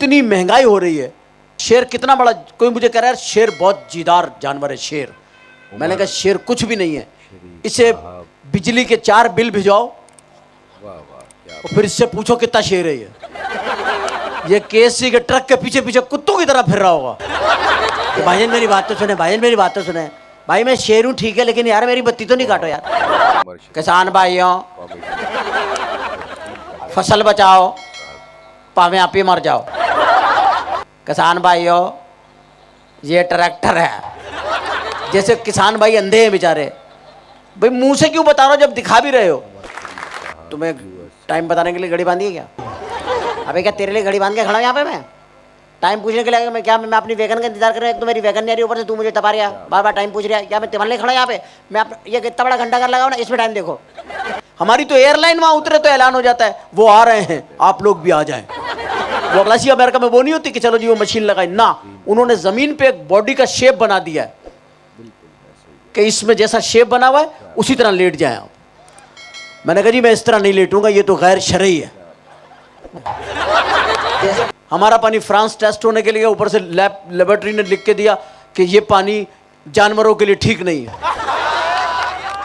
इतनी महंगाई हो रही है। शेर कितना बड़ा, कोई मुझे कह रहा है शेर बहुत जीदार जानवर है शेर। मैंने कहा शेर कुछ भी नहीं है, इसे बिजली के 4 बिल भिजवाओ और फिर इससे पूछो कितना शेर है ये केसी के ट्रक के पीछे पीछे कुत्तों की तरह फिर रहा होगा। तो भाईजान मेरी बात तो सुने, भाईजान मेरी बात तो सुने। भाई मैं शेर हूँ ठीक है, लेकिन यार मेरी बत्ती तो नहीं काटो यार। किसान भाइयों फसल बचाओ, पावे आप ही मर जाओ। किसान भाइयों ये ट्रैक्टर है। जैसे किसान भाई अंधे हैं बेचारे, भाई मुंह से क्यों बता रहे हो जब दिखा भी रहे हो। तुम्हें टाइम बताने के लिए घड़ी बांधी है क्या? अबे क्या तेरे लिए घड़ी बांध के खड़ा हूं यहाँ पे मैं? टाइम पूछने के लिए मैं अपनी वैगन का इंतजार कर रहा हूँ। एक तो मेरी वैगन नहीं आ रही, ऊपर से तू मुझे टपा रहा है, बार बार टाइम पूछ रहा है। क्या मैं तुम्हारे लिए खड़ा यहाँ पे? मैं ये इतना बड़ा घंटा कर लगाऊं ना, इसमें टाइम देखो। हमारी तो एयरलाइन वहां उतरे तो ऐलान हो जाता है वो आ रहे हैं, आप लोग भी आ जाएं। वो अगलासी अमेरिका में वो नहीं होती कि चलो जी वो मशीन लगाई ना, उन्होंने जमीन पे एक बॉडी का शेप बना दिया है कि इसमें जैसा शेप बना हुआ है उसी तरह लेट जाए आप। मैंने कहा जी मैं इस तरह नहीं लेटूंगा, ये तो गैर शरई है। हमारा पानी फ्रांस टेस्ट होने के लिए ऊपर से लेबोरेटरी ने लिख के दिया कि ये पानी जानवरों के लिए ठीक नहीं है,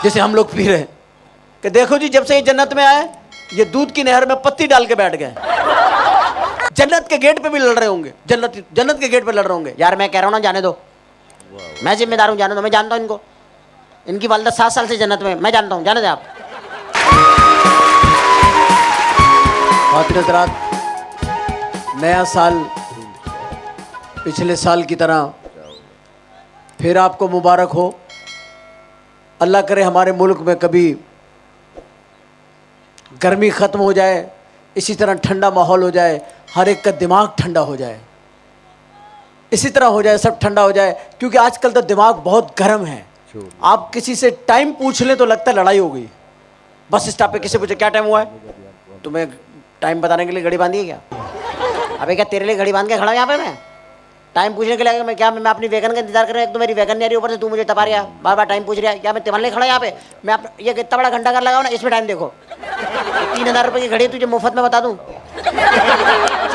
जैसे हम लोग पी रहे हैं। कि देखो जी जब से ये जन्नत में आए ये दूध की नहर में पत्ती डाल के बैठ गए। जन्नत के गेट पे भी लड़ रहे होंगे, जन्नत के गेट पे लड़ रहे होंगे। यार मैं कह रहा हूं ना जाने दो, मैं जिम्मेदार हूं, जाने दो। मैं जानता हूं इनको, इनकी वालिदा 7 साल से जन्नत में, मैं जानता हूं, जाने दे आप। रात नया साल पिछले साल की तरह फिर आपको मुबारक हो। अल्लाह करे हमारे मुल्क में कभी गर्मी ख़त्म हो जाए, इसी तरह ठंडा माहौल हो जाए, हर एक का दिमाग ठंडा हो जाए, इसी तरह हो जाए, सब ठंडा हो जाए। क्योंकि आजकल तो दिमाग बहुत गर्म है। आप किसी से टाइम पूछ लें तो लगता है लड़ाई हो गई। बस स्टॉप पे किसी पूछे क्या टाइम हुआ है, तुम्हें टाइम बताने के लिए घड़ी बांधी है क्या? अबे क्या तेरे लिए घड़ी बांध के खड़ा हूं यहाँ पे मैं? टाइम पूछने के लिए मैं अपनी वैगन का इंतजार कर रहा हूँ। एक तो मेरी वैगन नहीं आ रही, ऊपर से तू मुझे टपा रहा है, बार बार टाइम पूछ रहा है। क्या मैं तुम्हारे लिए खड़ा यहाँ पे? मैं ये इतना बड़ा घंटा कर लगाऊं ना, इसमें टाइम देखो। 3000 रुपये की घड़ी तुझे मुफ्त में बता दूं?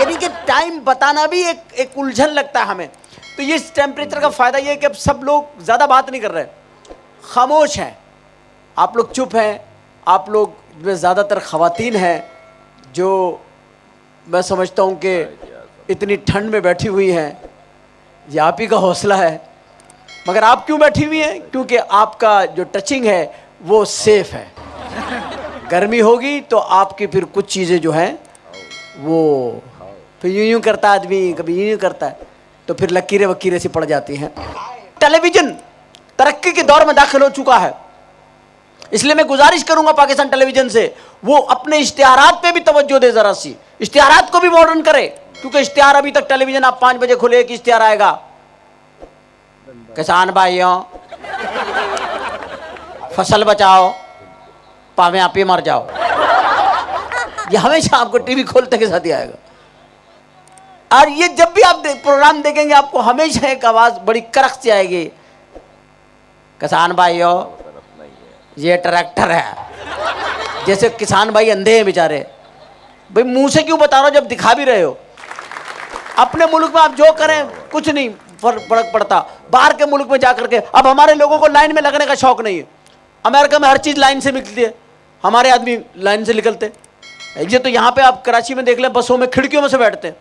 यानी कि टाइम बताना भी एक उलझन लगता है हमें। तो ये टेम्परेचर का फायदा ये है कि अब सब लोग ज़्यादा बात नहीं कर रहे, खामोश हैं। आप लोग चुप हैं, आप लोग में ज़्यादातर ख़वातीन हैं जो मैं समझता हूँ कि इतनी ठंड में बैठी हुई हैं। ये आप ही का हौसला है। मगर आप क्यों बैठी हुई हैं? क्योंकि आपका जो टचिंग है वो सेफ है। गर्मी होगी तो आपकी फिर कुछ चीज़ें जो हैं वो फिर यूं करता है आदमी, कभी यूं करता है, तो फिर लकीरें वकीरें सी पड़ जाती हैं। टेलीविज़न तरक्की के दौर में दाखिल हो चुका है, इसलिए मैं गुजारिश करूंगा पाकिस्तान टेलीविज़न से वो अपने इश्तिहारात पे भी तवज्जो दे, ज़रा सी इश्तिहारात को भी मॉडर्न करे। क्योंकि इश्तिहार अभी तक टेलीविज़न आप 5 बजे खुले एक इश्तिहार आएगा, किसान भाइयों फसल बचाओ, पावे आप ही मर जाओ। ये हमेशा आपको टीवी खोलते के साथ ही आएगा। और ये जब भी आप प्रोग्राम देखेंगे आपको हमेशा एक आवाज़ बड़ी कड़क सी आएगी, किसान भाइयों ये ट्रैक्टर है। जैसे किसान भाई अंधे हैं बेचारे, भाई मुंह से क्यों बता रहे हो जब दिखा भी रहे हो। अपने मुल्क में आप जो करें कुछ नहीं फर्क पड़ता, बाहर के मुल्क में जाकर के अब हमारे लोगों को लाइन में लगने का शौक नहीं है। अमेरिका में हर चीज़ लाइन से निकलती है, हमारे आदमी लाइन से निकलते। ये तो यहाँ पे आप कराची में देख लें, बसों में खिड़कियों में से बैठते हैं।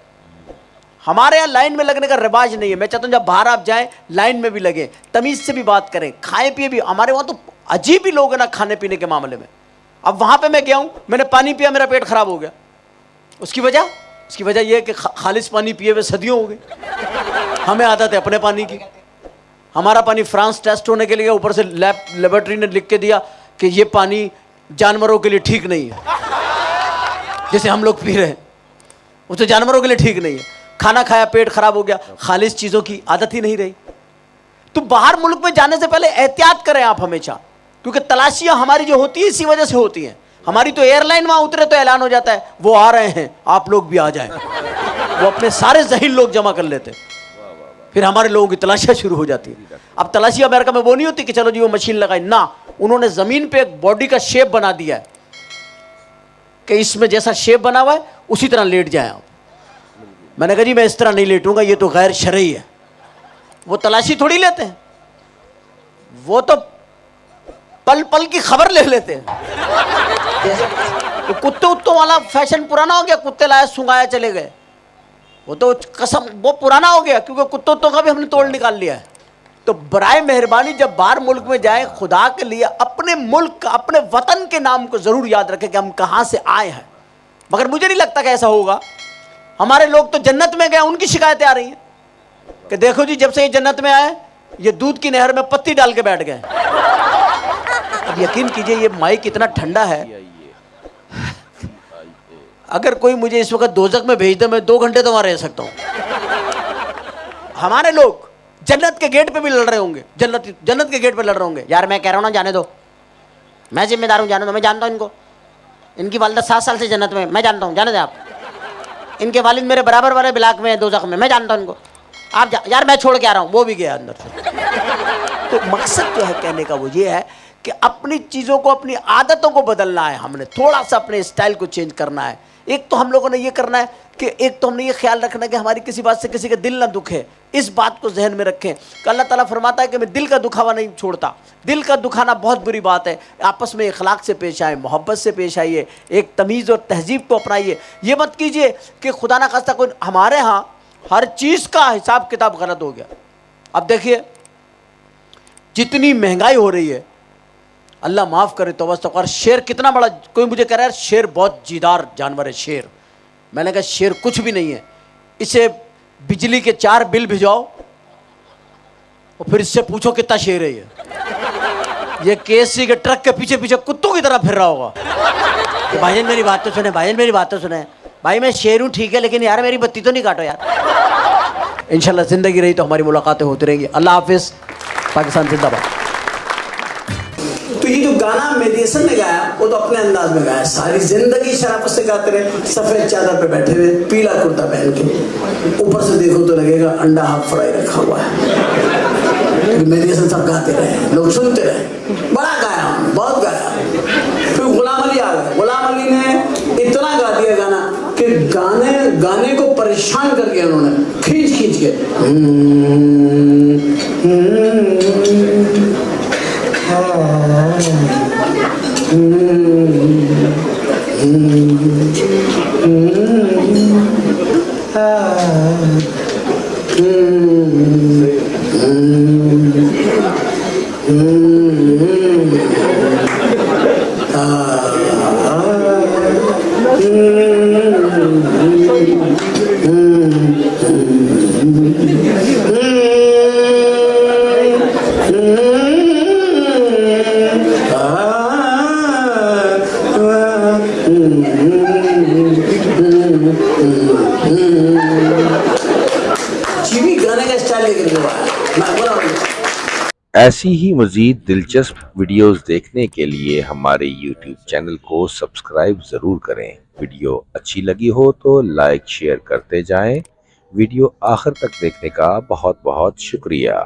हमारे यहाँ लाइन में लगने का रिवाज नहीं है। मैं चाहता हूँ जब बाहर आप जाएं लाइन में भी लगे, तमीज़ से भी बात करें, खाएं पिए भी। हमारे वहाँ तो अजीब ही लोग हैं ना खाने पीने के मामले में। अब वहाँ पे मैं गया हूँ, मैंने पानी पिया, मेरा पेट खराब हो गया। उसकी वजह यह है कि खालिश पानी पिए हुए सदियों हो गई। हमें आदत है अपने पानी की। हमारा पानी फ्रांस टेस्ट होने के लिए ऊपर से लेबोरेटरी ने लिख के दिया कि ये पानी जानवरों के लिए ठीक नहीं है, जैसे हम लोग पी रहे हैं, वो तो जानवरों के लिए ठीक नहीं है। खाना खाया पेट खराब हो गया, खालिश चीज़ों की आदत ही नहीं रही। तो बाहर मुल्क में जाने से पहले एहतियात करें आप हमेशा, क्योंकि तलाशियां हमारी जो होती है इसी वजह से होती हैं। हमारी तो एयरलाइन वहां उतरे तो ऐलान हो जाता है वो आ रहे हैं, आप लोग भी आ जाएं। वो अपने सारे ज़हीन लोग जमा कर लेते, फिर हमारे लोगों की तलाशियां शुरू हो जाती है। अब तलाशी अमेरिका में वो नहीं होती कि चलो जी वो मशीन लगाई ना, उन्होंने ज़मीन पे एक बॉडी का शेप बना दिया है कि इसमें जैसा शेप बना हुआ है उसी तरह लेट जाएं आप। मैंने कहा जी मैं इस तरह नहीं लेटूंगा, ये तो गैर शरई है। वो तलाशी थोड़ी लेते हैं, वो तो पल पल की खबर ले लेते हैं। तो कुत्ते उत्तों वाला फैशन पुराना हो गया, कुत्ते लाए सुंगाया चले गए, वो तो कसम वो पुराना हो गया, क्योंकि कुत्तों उत्तों का भी हमने तोड़ निकाल लिया है। तो बराए मेहरबानी जब बाहर मुल्क में जाए, खुदा के लिए अपने मुल्क का, अपने वतन के नाम को जरूर याद रखें कि हम कहां से आए हैं। मगर मुझे नहीं लगता कि ऐसा होगा। हमारे लोग तो जन्नत में गए, उनकी शिकायतें आ रही हैं कि देखो जी जब से ये जन्नत में आए ये दूध की नहर में पत्ती डाल के बैठ गए। अब यकीन कीजिए ये माइक इतना ठंडा है, अगर कोई मुझे इस वक्त दोजख में भेज दे मैं 2 घंटे तो वहां रह सकता हूं। हमारे लोग जन्नत के गेट पे भी लड़ रहे होंगे, जन्नत के गेट पे लड़ रहे होंगे। यार मैं कह रहा हूं ना जाने दो, मैं जिम्मेदार हूं, जाने दो, मैं जानता हूं इनको, इनकी वालिदा 7 साल से जन्नत में, मैं जानता हूं, जाने दे आप। इनके वालिद मेरे बराबर वाले ब्लाक में दोजख में, मैं जानता हूं इनको, आप यार मैं छोड़ के आ रहा हूं, वो भी गया अंदर से। तो मकसद जो है कहने का वो ये है कि अपनी चीज़ों को, अपनी आदतों को बदलना है, हमने थोड़ा सा अपने स्टाइल को चेंज करना है। एक तो हम लोगों ने ये करना है कि एक तो हमने ये ख्याल रखना है कि हमारी किसी बात से किसी का दिल ना दुखे, इस बात को जहन में रखें कि अल्लाह ताला फरमाता है कि मैं दिल का दुखावा नहीं छोड़ता। दिल का दुखाना बहुत बुरी बात है। आपस में इखलाक से पेश आए, मोहब्बत से पेश आइए, एक तमीज़ और तहजीब को अपनाइए। ये मत कीजिए कि खुदा ना खास्ता कोई हमारे यहाँ हर चीज़ का हिसाब किताब गलत हो गया। अब देखिए जितनी महंगाई हो रही है, अल्लाह माफ़ करे तो बस। और शेर कितना बड़ा, कोई मुझे कह रहा है शेर बहुत जीदार जानवर है शेर। मैंने कहा शेर कुछ भी नहीं है, इसे बिजली के 4 बिल भिजवाओ और फिर इससे पूछो कितना शेर है ये केसी के ट्रक के पीछे पीछे कुत्तों की तरह फिर रहा होगा कि भाईजान मेरी बात तो सुने, भाईजान मेरी बात तो सुने, भाई मैं शेर हूँ ठीक है, लेकिन यार मेरी बत्ती तो नहीं काटो यार। इंशाल्लाह ज़िंदगी रही तो हमारी मुलाकातें होती रहेंगी। अल्लाह हाफिज़, पाकिस्तान जिंदाबाद। तो ये जो गाना मेडिएशन ने गाया वो तो अपने अंदाज में गाया, सारी जिंदगी शराफत से गाते रहे, सफेद चादर पे बैठे हुए, पीला कुर्ता पहन के, ऊपर से देखो तो लगेगा अंडा हाफ फ्राई रखा हुआ है। मेडिएशन सब गाते रहे, लोग सुनते रहे, बड़ा गाया, बहुत गाया। फिर गुलाम अली आ गए, गुलाम अली ने इतना गा दिया गाना कि गाने को परेशान कर दिया उन्होंने, खींच खींच के। ऐसी ही मज़ीद दिलचस्प वीडियोस देखने के लिए हमारे YouTube चैनल को सब्सक्राइब ज़रूर करें। वीडियो अच्छी लगी हो तो लाइक शेयर करते जाएं। वीडियो आखिर तक देखने का बहुत बहुत शुक्रिया।